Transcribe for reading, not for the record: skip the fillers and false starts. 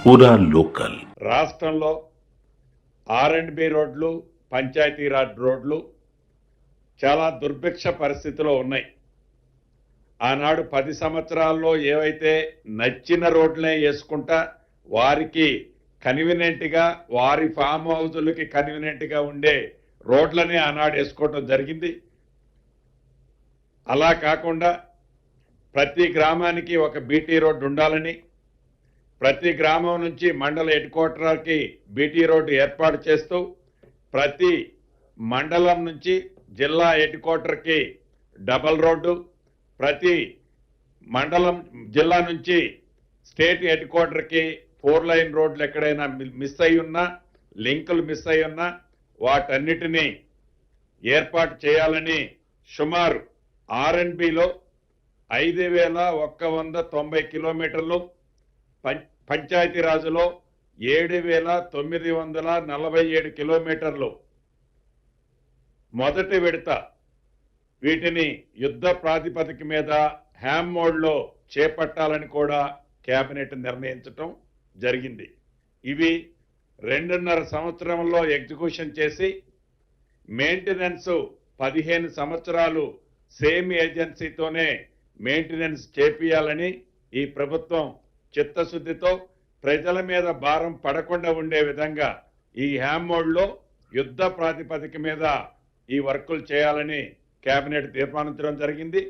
పూరా లోకల్. రాష్ట్రంలో R&B రోడ్లు, పంచాయతీరాజ్ రోడ్లు చాలా దుర్భిక్ష పరిస్థితిలో ఉన్నాయి. ఆనాడు 10 సంవత్సరాల్లో ఏవైతే నచ్చిన రోడ్లనే వేసుకుంటా వారికి కన్వీనియంట్గా వారి ఫామ్ హౌజులకి కన్వీనియంట్గా ఉండే రోడ్లనే ఆనాడు వేసుకోవటం జరిగింది. అలా కాకుండా ప్రతి గ్రామానికి ఒక బీటీ రోడ్డు ఉండాలని, ప్రతి గ్రామం నుంచి మండల హెడ్ క్వార్టర్కి బీటీ రోడ్డు ఏర్పాటు చేస్తూ ప్రతి మండలం నుంచి జిల్లా హెడ్ క్వార్టర్కి డబల్ రోడ్డు, ప్రతి మండలం జిల్లా నుంచి స్టేట్ హెడ్ క్వార్టర్కి 4 లైన్ రోడ్లు ఎక్కడైనా మిస్ అయి ఉన్నా, లింకులు మిస్ అయి ఉన్నా వాటన్నిటినీ ఏర్పాటు చేయాలని సుమారు R&Bలో 5,190 కిలోమీటర్లు, పంచాయతీరాజులో 7,947 కిలోమీటర్లు మొదటి విడత వీటిని యుద్ధ ప్రాతిపదిక మీద హ్యామ్ మోడ్లో చేపట్టాలని కూడా కేబినెట్ నిర్ణయించటం జరిగింది. ఇవి 2.5 సంవత్సరంలో ఎగ్జిక్యూషన్ చేసి మెయింటెనెన్స్ 15 సంవత్సరాలు సేమ్ ఏజెన్సీతోనే మెయింటెనెన్స్ చేపియాలని ఈ ప్రభుత్వం చిత్తశుద్ధితో ప్రజల మీద భారం పడకుండా ఉండే విధంగా ఈ హ్యామ్ మోడ్లో యుద్ధ ప్రాతిపదిక మీద ఈ వర్కులు చేయాలని కేబినెట్ తీర్మానించడం జరిగింది.